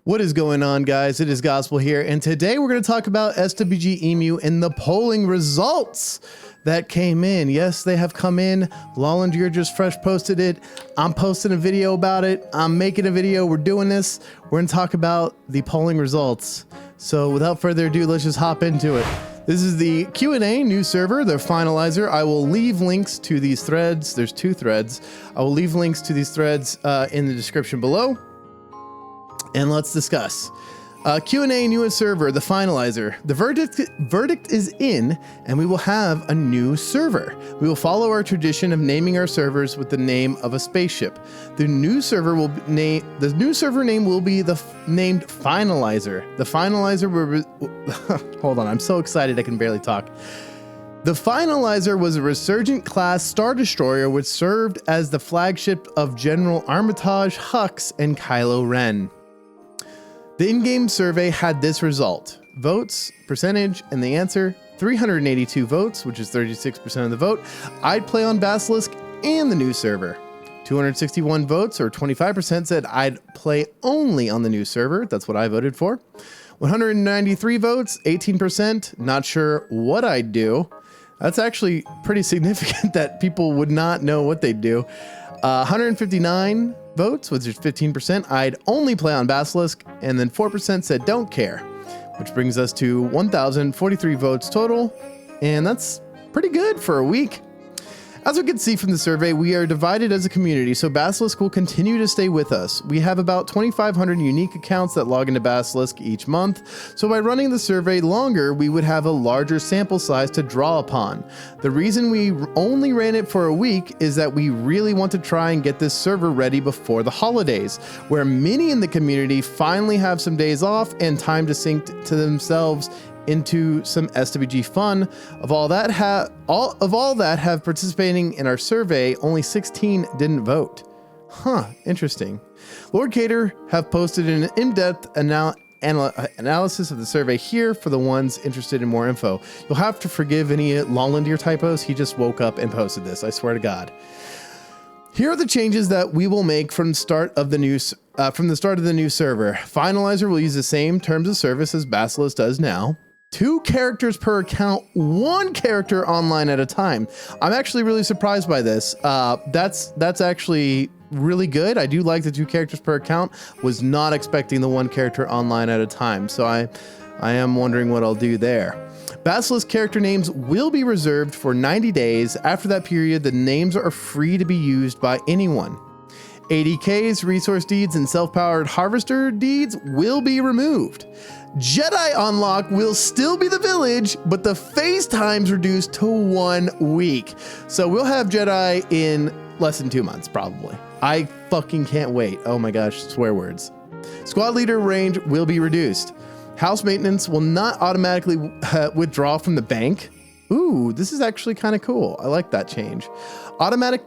What is going on, guys? It is Gospel here, and today we're going to talk about SWGemu and the polling results that came in. Yes, they have come in. Lollandier just fresh posted it. I'm posting a video about it. I'm making a video. We're doing this. We're going to talk about the polling results. So without further ado, let's just hop into it. This is the Q&A new server, the Finalizer. I will leave links to these threads. There's two threads. I will leave links to these threads in the description below. And let's discuss. Q&A newest server, the Finalizer. The verdict is in, and we will have a new server. We will follow our tradition of naming our servers with the name of a spaceship. The new server name will be named Finalizer. The Finalizer will hold on, I'm so excited I can barely talk. The Finalizer was a Resurgent-class Star Destroyer which served as the flagship of General Armitage Hux and Kylo Ren. The in-game survey had this result. Votes, percentage, and the answer, 382 votes, which is 36% of the vote. I'd play on Basilisk and the new server. 261 votes, or 25%, said I'd play only on the new server. That's what I voted for. 193 votes, 18%, not sure what I'd do. That's actually pretty significant that people would not know what they'd do. 159 votes, which is 15%, I'd only play on Basilisk, and then 4% said don't care, which brings us to 1,043 votes total, and that's pretty good for a week. As we can see from the survey, we are divided as a community, so Basilisk will continue to stay with us. We have about 2,500 unique accounts that log into Basilisk each month, so by running the survey longer, we would have a larger sample size to draw upon. The reason we only ran it for a week is that we really want to try and get this server ready before the holidays, where many in the community finally have some days off and time to sink to themselves into some SWG fun. Of all that have participating in our survey, only 16 didn't vote. Huh, interesting. Lord Cater have posted an in-depth analysis of the survey here for the ones interested in more info. You'll have to forgive any Lollandier typos. He just woke up and posted this, I swear to God. Here are the changes that we will make from the start of the new server. Finalizer will use the same terms of service as Basilisk does now. 2 characters per account, 1 character online at a time. I'm actually really surprised by this. That's actually really good. I do like the 2 characters per account. Was not expecting the 1 character online at a time. So I am wondering what I'll do there. Basilisk character names will be reserved for 90 days. After that period, the names are free to be used by anyone. ADKs, resource deeds, and self-powered harvester deeds will be removed. Jedi unlock will still be the village, but the phase time's reduced to 1 week. So we'll have Jedi in less than 2 months, probably. I fucking can't wait. Oh my gosh, swear words. Squad leader range will be reduced. House maintenance will not automatically withdraw from the bank. Ooh, this is actually kind of cool. I like that change. Automatic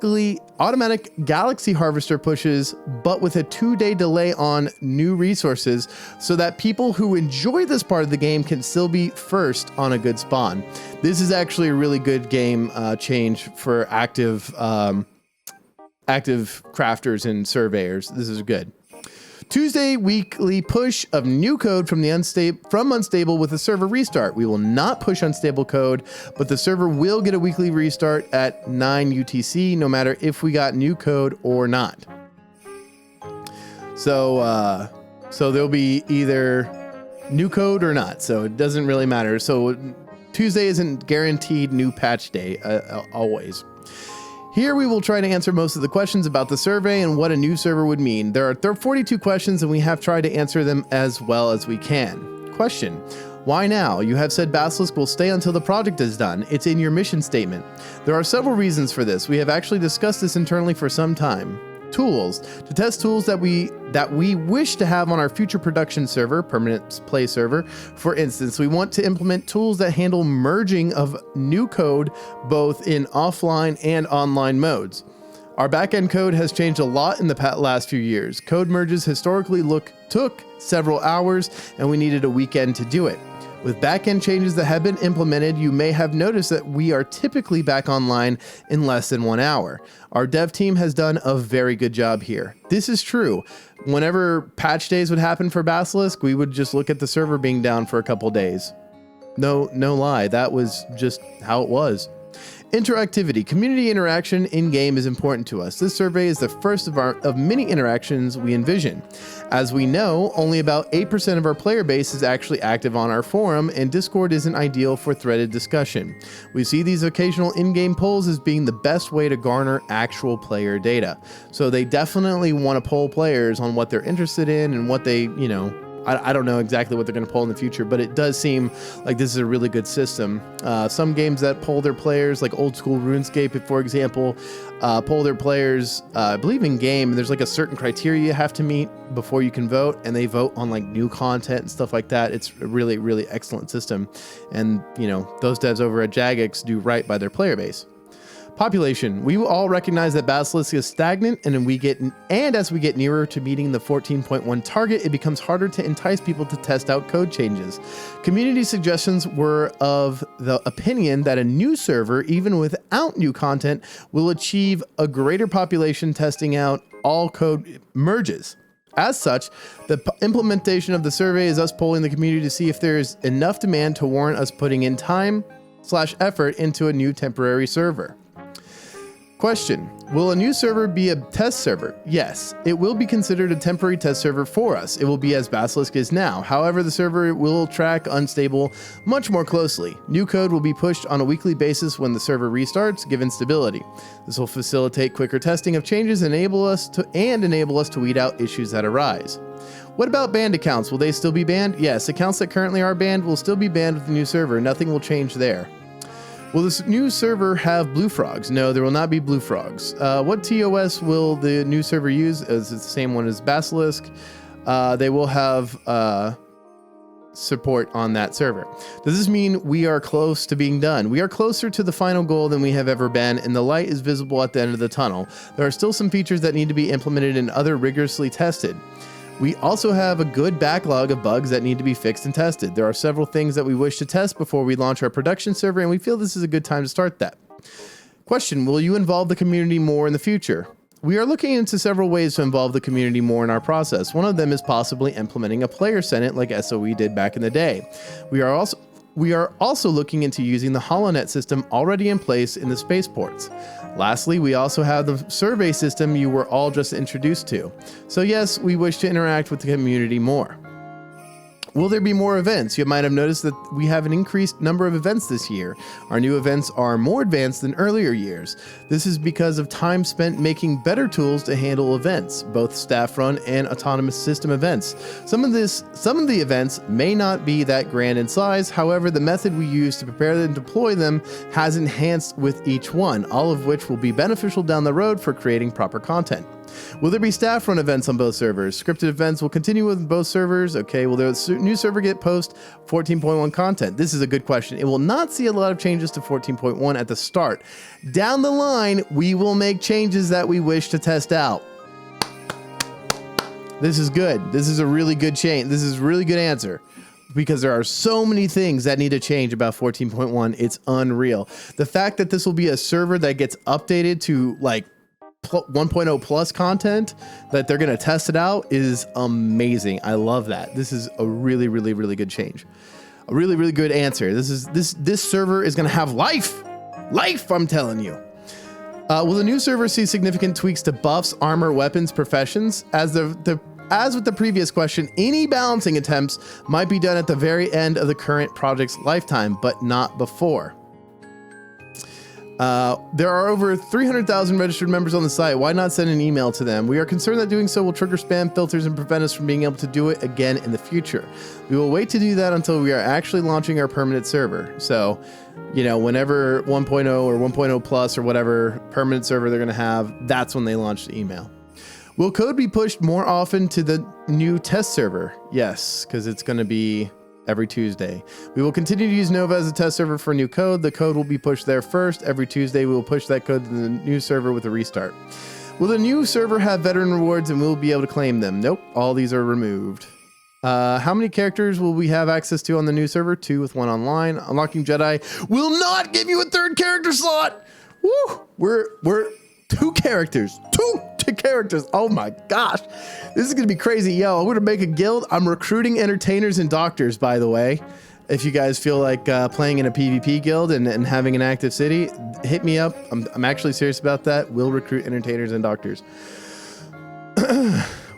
Galaxy Harvester pushes, but with a 2-day delay on new resources, so that people who enjoy this part of the game can still be first on a good spawn. This is actually a really good game change for active crafters and surveyors. This is good. Tuesday weekly push of new code from unstable with a server restart. We will not push unstable code, but the server will get a weekly restart at 9 UTC, no matter if we got new code or not. So there'll be either new code or not. So it doesn't really matter. So Tuesday isn't guaranteed new patch day always. Here we will try to answer most of the questions about the survey and what a new server would mean. There are 42 questions and we have tried to answer them as well as we can. Question: why now? You have said Basilisk will stay until the project is done. It's in your mission statement. There are several reasons for this. We have actually discussed this internally for some time. Tools. To test tools that we wish to have on our future production server, permanent play server. For instance, we want to implement tools that handle merging of new code both in offline and online modes. Our backend code has changed a lot in the last few years. Code merges historically took several hours, and we needed a weekend to do it. With backend changes that have been implemented, you may have noticed that we are typically back online in less than 1 hour. Our dev team has done a very good job here. This is true. Whenever patch days would happen for Basilisk, we would just look at the server being down for a couple days. No lie, that was just how it was. Interactivity. Community interaction in-game is important to us. This survey is the first of many interactions we envision. As we know, only about 8% of our player base is actually active on our forum, and Discord isn't ideal for threaded discussion. We see these occasional in-game polls as being the best way to garner actual player data. So they definitely want to poll players on what they're interested in and what they, I don't know exactly what they're going to pull in the future, but it does seem like this is a really good system. Some games that poll their players, like old school RuneScape, for example, poll their players, I believe in game, there's like a certain criteria you have to meet before you can vote, and they vote on like new content and stuff like that. It's a really, really excellent system. And, those devs over at Jagex do right by their player base. Population. We all recognize that Basilisk is stagnant, and as we get nearer to meeting the 14.1 target, it becomes harder to entice people to test out code changes. Community suggestions were of the opinion that a new server, even without new content, will achieve a greater population testing out all code merges. As such, the implementation of the survey is us polling the community to see if there is enough demand to warrant us putting in time/effort into a new temporary server. Question. Will a new server be a test server? Yes, it will be considered a temporary test server for us. It will be as Basilisk is now. However, the server will track unstable much more closely. New code will be pushed on a weekly basis when the server restarts, given stability. This will facilitate quicker testing of changes and enable us to weed out issues that arise. What about banned accounts? Will they still be banned? Yes, accounts that currently are banned will still be banned with the new server. Nothing will change there. Will this new server have blue frogs? No, there will not be blue frogs. What TOS will the new server use? It's the same one as Basilisk. They will have support on that server. Does this mean we are close to being done? We are closer to the final goal than we have ever been, and the light is visible at the end of the tunnel. There are still some features that need to be implemented and other rigorously tested. We also have a good backlog of bugs that need to be fixed and tested. There are several things that we wish to test before we launch our production server, and we feel this is a good time to start that. Question, will you involve the community more in the future? We are looking into several ways to involve the community more in our process. One of them is possibly implementing a player senate like SOE did back in the day. We are also looking into using the HoloNet system already in place in the spaceports. Lastly, we also have the survey system you were all just introduced to. So yes, we wish to interact with the community more. Will there be more events? You might have noticed that we have an increased number of events this year. Our new events are more advanced than earlier years. This is because of time spent making better tools to handle events, both staff-run and autonomous system events. Some of the events may not be that grand in size. However, the method we use to prepare and deploy them has enhanced with each one, all of which will be beneficial down the road for creating proper content. Will there be staff-run events on both servers? Scripted events will continue with both servers. Okay, will the new server get post 14.1 content? This is a good question. It will not see a lot of changes to 14.1 at the start. Down the line, we will make changes that we wish to test out. This is good. This is a really good change. This is a really good answer, because there are so many things that need to change about 14.1. It's unreal. The fact that this will be a server that gets updated to like 1.0 plus content, that they're going to test it out, is amazing. I love that. This is a really, really, really good change. A really, really good answer. This server is going to have life, I'm telling you. Will the new server see significant tweaks to buffs, armor, weapons, professions? As with the previous question, any balancing attempts might be done at the very end of the current project's lifetime, but not before. There are over 300,000 registered members on the site. Why not send an email to them? We are concerned that doing so will trigger spam filters and prevent us from being able to do it again in the future. We will wait to do that until we are actually launching our permanent server. So, whenever 1.0 or 1.0 plus or whatever permanent server they're going to have, that's when they launch the email. Will code be pushed more often to the new test server? Yes, because it's going to be every Tuesday. We will continue to use Nova as a test server for new code. The code will be pushed there first. Every Tuesday, we will push that code to the new server with a restart. Will the new server have veteran rewards and we'll be able to claim them? Nope, all these are removed. How many characters will we have access to on the new server? 2 with 1 online. Unlocking Jedi will not give you a 3rd character slot. Woo! We're 2 characters. 2 characters. Oh my gosh. This is gonna be crazy. Yo, I'm gonna make a guild. I'm recruiting entertainers and doctors, by the way. If you guys feel like playing in a PvP guild and having an active city, hit me up. I'm actually serious about that. We'll recruit entertainers and doctors.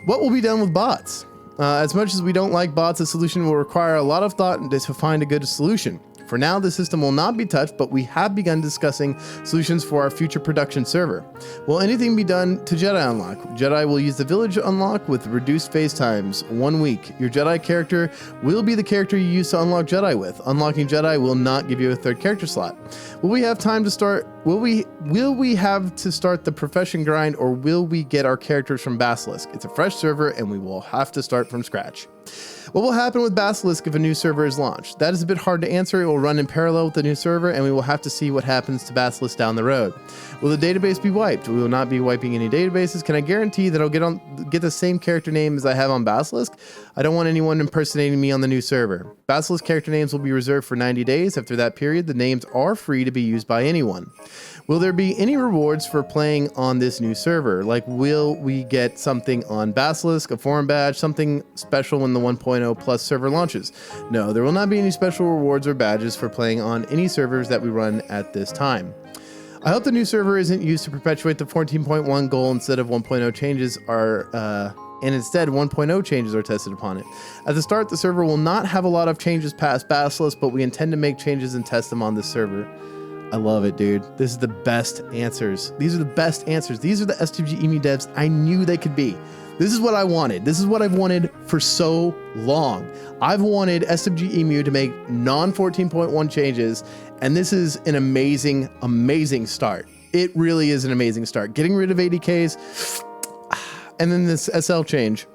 What will be done with bots? As much as we don't like bots, the solution will require a lot of thought to find a good solution. For now, the system will not be touched, but we have begun discussing solutions for our future production server. Will anything be done to Jedi unlock? Jedi will use the village unlock with reduced phase times, 1 week. Your Jedi character will be the character you use to unlock Jedi with. Unlocking Jedi will not give you a 3rd character slot. Will we have time to start? Will we have to start the profession grind, or will we get our characters from Basilisk? It's a fresh server and we will have to start from scratch. What will happen with Basilisk if a new server is launched? That is a bit hard to answer. It will run in parallel with the new server, and we will have to see what happens to Basilisk down the road. Will the database be wiped? We will not be wiping any databases. Can I guarantee that I'll get the same character name as I have on Basilisk? I don't want anyone impersonating me on the new server. Basilisk character names will be reserved for 90 days. After that period, the names are free to be used by anyone. Will there be any rewards for playing on this new server? Like, will we get something on Basilisk, a forum badge, something special when the 1.0 plus server launches? No, there will not be any special rewards or badges for playing on any servers that we run at this time. I hope the new server isn't used to perpetuate the 14.1 goal instead of 1.0 changes and instead 1.0 changes are tested upon it. At the start, the server will not have a lot of changes past Basilisk, but we intend to make changes and test them on this server. I love it, dude. This is the best answers. These are the best answers. These are the SWGemu devs I knew they could be. This is what I wanted. This is what I've wanted for so long. I've wanted SWGemu to make non-14.1 changes, and this is an amazing, amazing start. It really is an amazing start. Getting rid of ADKs, and then this SL change.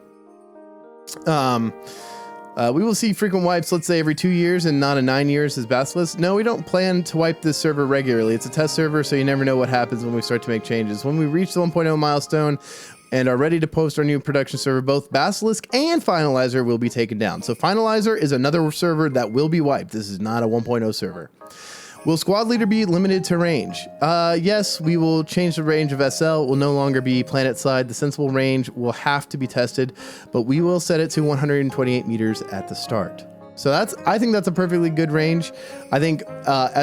We will see frequent wipes, let's say every 2 years and not in 9 years as Basilisk. No, we don't plan to wipe this server regularly. It's a test server, so you never know what happens when we start to make changes. When we reach the 1.0 milestone and are ready to post our new production server, both Basilisk and Finalizer will be taken down. So Finalizer is another server that will be wiped. This is not a 1.0 server. Will squad leader be limited to range? Yes, we will change the range of SL. It will no longer be planet side. The sensible range will have to be tested, but we will set it to 128 meters at the start. So I think that's a perfectly good range. I think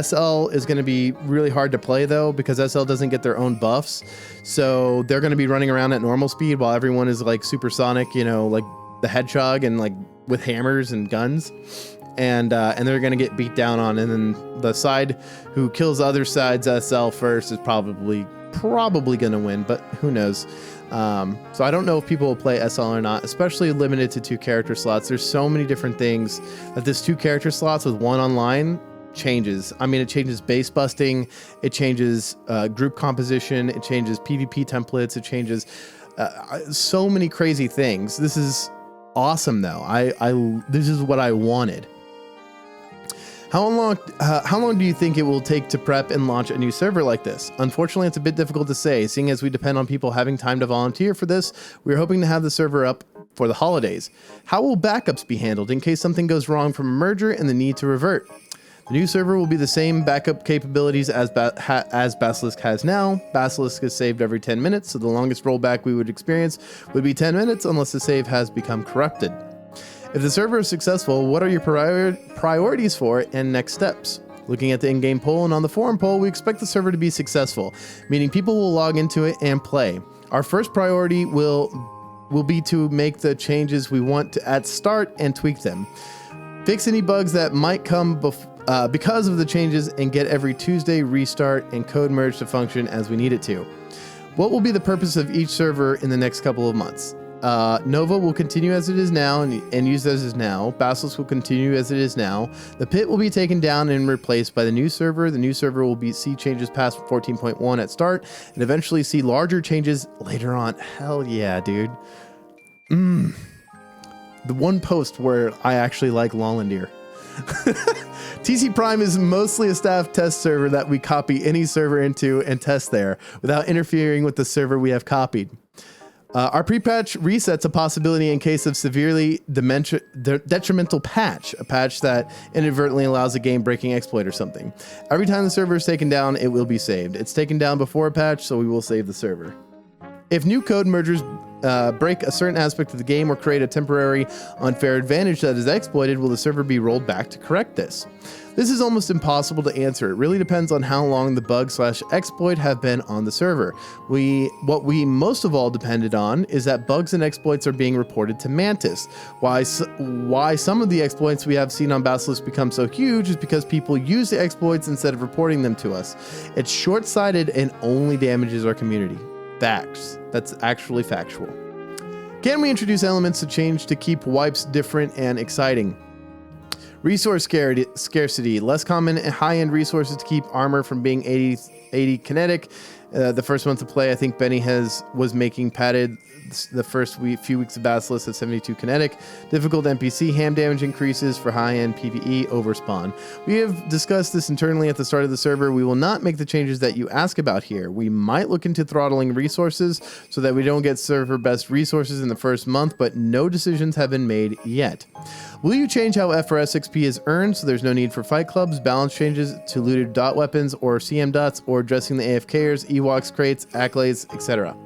SL is going to be really hard to play though, because SL doesn't get their own buffs. So they're going to be running around at normal speed while everyone is like supersonic, you know, like the Hedgehog and like with hammers and guns. And they're gonna get beat down on, and then the side who kills other side's SL first is probably gonna win, but who knows. So I don't know if people will play SL or not, especially limited to 2 character slots. There's so many different things that this 2 character slots with 1 online changes. I mean, it changes base busting, it changes group composition, it changes PvP templates, it changes so many crazy things. This is awesome though. This is what I wanted. How long do you think it will take to prep and launch a new server like this? Unfortunately, it's a bit difficult to say, seeing as we depend on people having time to volunteer for this. We're hoping to have the server up for the holidays. How will backups be handled in case something goes wrong from a merger and the need to revert? The new server will be the same backup capabilities as Basilisk has now. Basilisk is saved every 10 minutes, so the longest rollback we would experience would be 10 minutes unless the save has become corrupted. If the server is successful, what are your priorities for it and next steps? Looking at the in-game poll and on the forum poll, we expect the server to be successful, meaning people will log into it and play. Our first priority will be to make the changes we want to at start and tweak them. Fix any bugs that might come because of the changes, and get every Tuesday restart and code merge to function as we need it to. What will be the purpose of each server in the next couple of months? Nova will continue as it is now and used as it is now. Basilisk will continue as it is now. The pit will be taken down and replaced by the new server. The new server will see changes past 14.1 at start and eventually see larger changes later on. Hell yeah, dude. The one post where I actually like Lollandir. TC Prime is mostly a staff test server that we copy any server into and test there without interfering with the server we have copied. Our pre-patch resets a possibility in case of severely detrimental patch, a patch that inadvertently allows a game-breaking exploit or something. Every time the server is taken down, it will be saved. It's taken down before a patch, so we will save the server. If new code mergers break a certain aspect of the game or create a temporary unfair advantage that is exploited, will the server be rolled back to correct this? This is almost impossible to answer. It really depends on how long the bug/exploit have been on the server. What we most of all depended on is that bugs and exploits are being reported to Mantis. Why some of the exploits we have seen on Basilisk become so huge is because people use the exploits instead of reporting them to us. It's short-sighted and only damages our community. Facts. That's actually factual. Can we introduce elements to change to keep wipes different and exciting? Resource scarcity, less common and high-end resources to keep armor from being 80 kinetic. The first month of play, I think Benny was making padded the first few weeks of Basilisk at 72 kinetic. Difficult NPC ham damage increases for high-end PvE overspawn. We have discussed this internally at the start of the server. We will not make the changes that you ask about here. We might look into throttling resources so that we don't get server best resources in the first month, but no decisions have been made yet. Will you change how FRS XP is earned so there's no need for fight clubs, balance changes to looted dot weapons or CM dots, or addressing the AFKers, Ewoks, crates, accolades, etc.?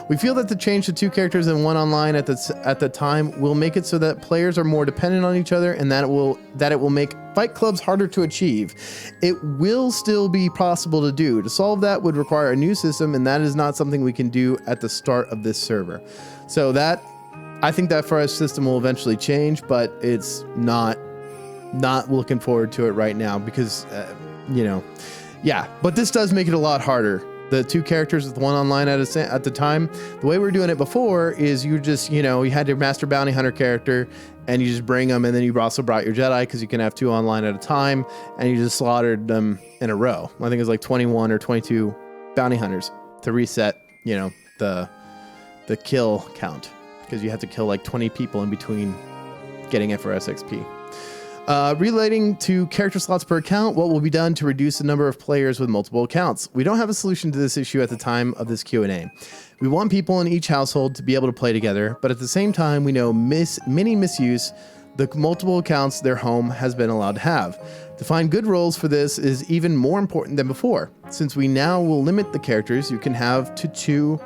We feel that the change to 2 characters and 1 online at the time will make it so that players are more dependent on each other, and that it will make fight clubs harder to achieve. It will still be possible to do. To solve that would require a new system, and that is not something we can do at the start of this server. So I think that for our system will eventually change, but it's not looking forward to it right now because, yeah, but this does make it a lot harder. The 2 characters with 1 online at the time, the way we were doing it before is you just, you had your Master Bounty Hunter character and you just bring them, and then you also brought your Jedi because you can have 2 online at a time, and you just slaughtered them in a row. I think it was like 21 or 22 Bounty Hunters to reset, the kill count, because you have to kill like 20 people in between getting FRS XP. Relating to character slots per account, what will be done to reduce the number of players with multiple accounts? We don't have a solution to this issue at the time of this Q&A. We want people in each household to be able to play together, but at the same time, we know many misuse the multiple accounts their home has been allowed to have. To find good roles for this is even more important than before. Since we now will limit the characters, you can have two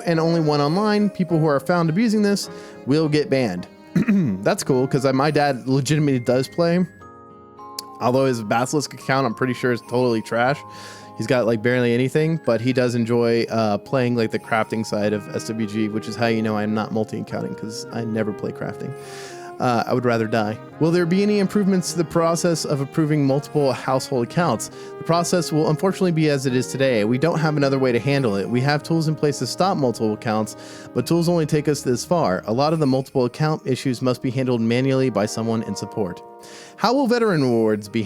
and only 1 online. People who are found abusing this will get banned. That's cool, because my dad legitimately does play. Although his Basilisk account, I'm pretty sure, is totally trash. He's got like barely anything, but he does enjoy playing like the crafting side of SWG, which is how you know I'm not multi-accounting, because I never play crafting. I would rather die. Will there be any improvements to the process of approving multiple household accounts? The process will unfortunately be as it is today. We don't have another way to handle it. We have tools in place to stop multiple accounts, but tools only take us this far. A lot of the multiple account issues must be handled manually by someone in support. How will veteran rewards be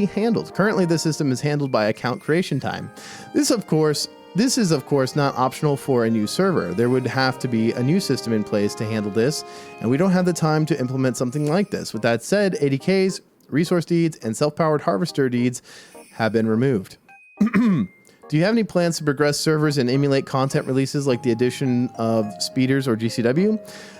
handled? Currently, the system is handled by account creation time. This is, of course, not optional for a new server. There would have to be a new system in place to handle this, and we don't have the time to implement something like this. With that said, ADKs, resource deeds, and self-powered harvester deeds have been removed. Do you have any plans to progress servers and emulate content releases like the addition of speeders or GCW?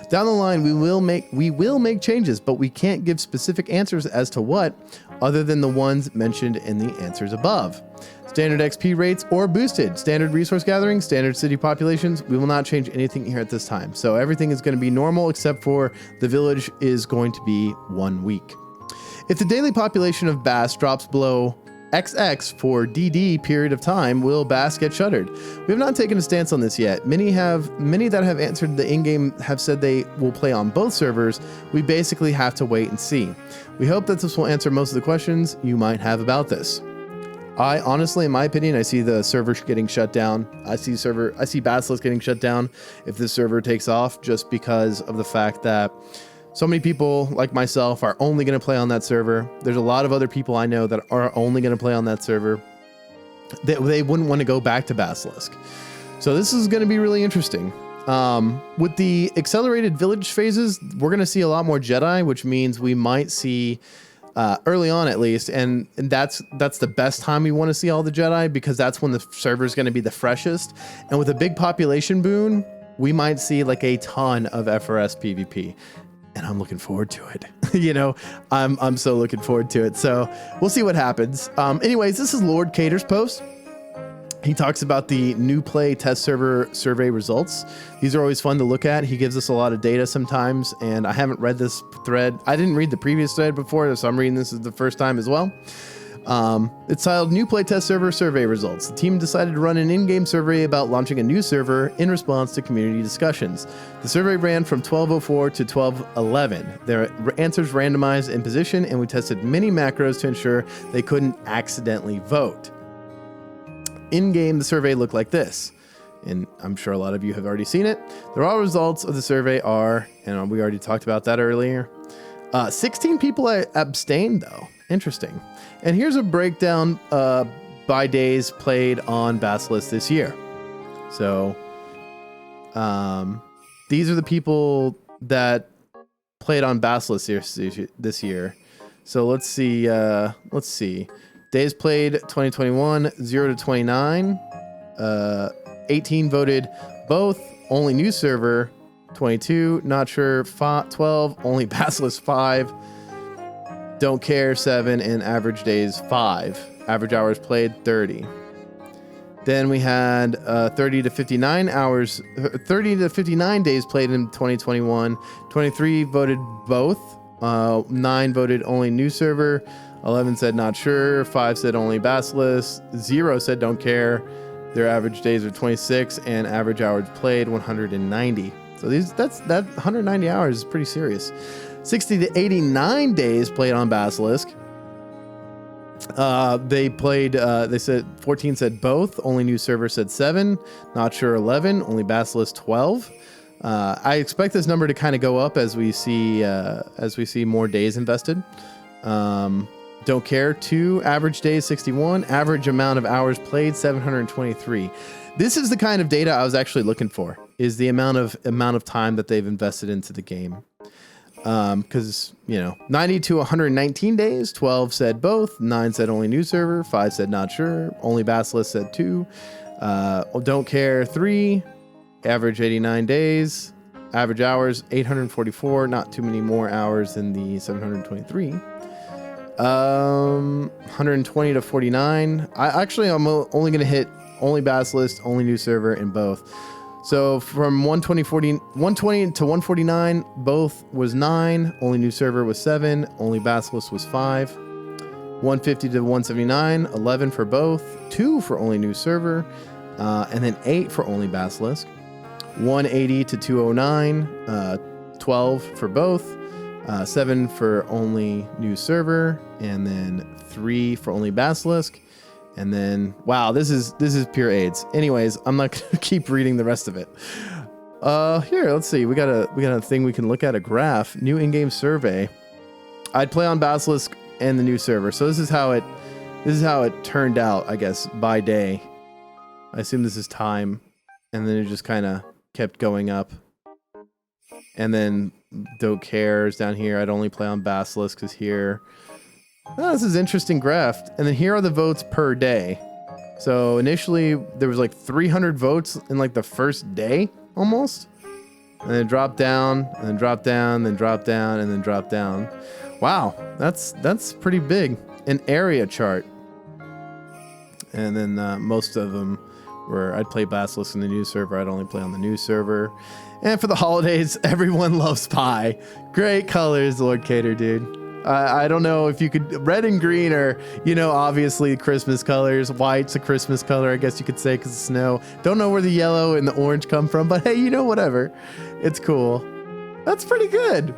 Down the line, we will make changes, but we can't give specific answers as to what, other than the ones mentioned in the answers above. Standard XP rates or boosted, standard resource gathering, standard city populations. We will not change anything here at this time. So everything is going to be normal except for the village is going to be 1 week. If the daily population of Bass drops below XX for DD period of time, will Bass get shuttered? We have not taken a stance on this yet. Many that have answered the in-game have said they will play on both servers. We basically have to wait and see. We hope that this will answer most of the questions you might have about this. I honestly, in my opinion, I see the server getting shut down. I see Basilisk getting shut down if this server takes off, just because of the fact that so many people like myself are only going to play on that server. There's a lot of other people I know that are only going to play on that server. They wouldn't want to go back to Basilisk. So this is going to be really interesting. With the accelerated village phases, we're going to see a lot more Jedi, which means we might see early on at least, and that's the best time we want to see all the Jedi, because that's when the server is going to be the freshest. And with a big population boon, we might see like a ton of FRS PvP, and I'm looking forward to it. You know, I'm so looking forward to it. So we'll see what happens. Anyways, this is Lord Cater's post. He talks about the new play test server survey results. These are always fun to look at. He gives us a lot of data sometimes, and I haven't read this thread. I didn't read the previous thread before, so I'm reading this the first time as well. It's titled New Play Test Server Survey Results. The team decided to run an in-game survey about launching a new server in response to community discussions. The survey ran from 12:04 to 12:11. Their answers randomized in position, and we tested many macros to ensure they couldn't accidentally vote. In-game, the survey looked like this, and I'm sure a lot of you have already seen it. The raw results of the survey are, and we already talked about that earlier, 16 people abstained though. Interesting. And here's a breakdown by days played on Basilisk this year. So these are the people that played on Basilisk this year. So let's see. Days played 2021, 0 to 29. 18 voted both, only new server. 22, not sure, 12, only Basilisk 5. Don't care 7, and average days 5. Average hours played 30. Then we had 30 to 59 days played in 2021. 23 voted both. 9 voted only new server. 11 said not sure. 5 said only Basilisk. 0 said don't care. Their average days are 26, and average hours played 190. So that 190 hours is pretty serious. 60 to 89 days played on Basilisk. They said 14 said both. Only new server said 7. Not sure 11. Only Basilisk 12. I expect this number to kind of go up as we see more days invested. Don't care 2. Average days 61. Average amount of hours played 723. This is the kind of data I was actually looking for. Is the amount of time that they've invested into the game. Because 90 to 119 days. 12 said both. 9 said only new server. 5 said not sure. Only Basilisk said 2. Don't care 3. Average 89 days. Average hours 844. Not too many more hours than the 723. 120 to 49. I'm only gonna hit only Basilisk, only new server, and both. So from 120 to 149, both was 9. Only new server was 7. Only Basilisk was 5. 150 to 179, 11 for both. 2 for only new server, and then 8 for only Basilisk. 180 to 209, 12 for both. 7 for only new server, and then 3 for only Basilisk. And then, wow, this is pure AIDS. Anyways, I'm not gonna keep reading the rest of it. Here, let's see. We got a thing we can look at, a graph. New in-game survey. I'd play on Basilisk and the new server. So this is how it turned out, I guess, by day. I assume this is time, and then it just kind of kept going up. And then don't care is down here. I'd only play on Basilisk because here. Oh, this is interesting graph. And then here are the votes per day. So initially there was like 300 votes in like the first day almost. And then it dropped down, and then dropped down, then dropped down, and then dropped down. Wow, that's pretty big. An area chart. And then most of them were, I'd play Basilisk in the new server. I'd only play on the new server. And for the holidays, everyone loves pie. Great colors, Lord Cater, dude. I don't know if you could, red and green are, obviously Christmas colors. White's a Christmas color, I guess you could say, because of snow. Don't know where the yellow and the orange come from, but hey, whatever. It's cool. That's pretty good.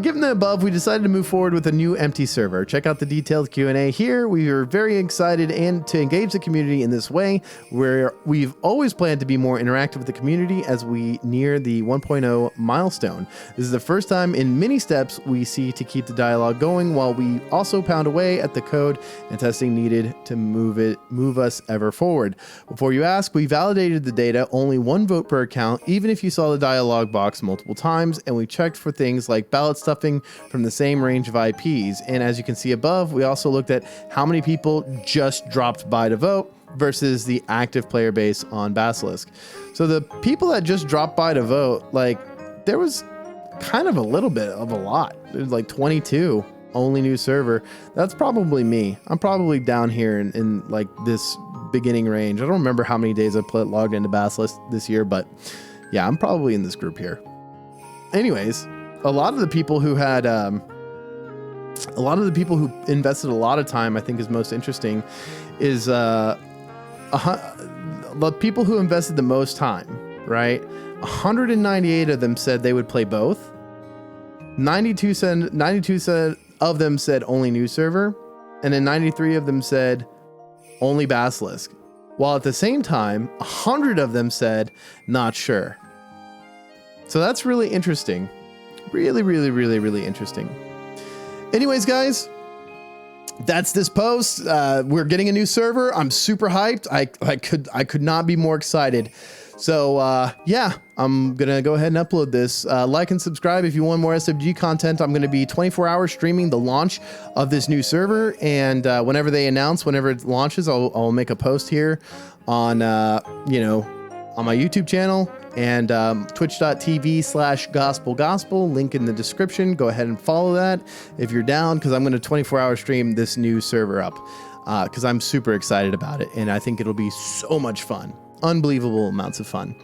Given the above, we decided to move forward with a new empty server. Check out the detailed Q&A here. We are very excited and to engage the community in this way, where we've always planned to be more interactive with the community as we near the 1.0 milestone. This is the first time in many steps we see to keep the dialogue going, while we also pound away at the code and testing needed to move us ever forward. Before you ask, we validated the data, only 1 vote per account, even if you saw the dialogue box multiple times, and we checked for things like validation palette stuffing from the same range of IPs. And as you can see above, we also looked at how many people just dropped by to vote versus the active player base on Basilisk. So the people that just dropped by to vote, like, there was kind of a little bit of a lot. There's like 22 only new server. That's probably me. I'm probably down here in like this beginning range. I don't remember how many days I logged into Basilisk this year, but yeah, I'm probably in this group here. Anyways, a lot of the people who had invested a lot of time, I think is most interesting, is the people who invested the most time, right? 198 of them said they would play both. 92 of them said only new server, and then 93 of them said only Basilisk. While at the same time, 100 of them said not sure. So that's really interesting. Really interesting. Anyways, guys, that's this post. We're getting a new server. I'm super hyped. I could not be more excited. So yeah, I'm gonna go ahead and upload this. Like and subscribe if you want more SWG content. I'm gonna be 24 hours streaming the launch of this new server, and whenever it launches, I'll make a post here on on my YouTube channel and twitch.tv/gospelgospel, link in the description. Go ahead and follow that if you're down, because I'm going to 24-hour stream this new server up, because I'm super excited about it, and I think it'll be so much fun. Unbelievable amounts of fun.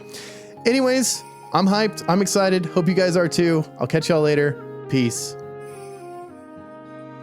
Anyways, I'm hyped. I'm excited. Hope you guys are too. I'll catch y'all later. Peace.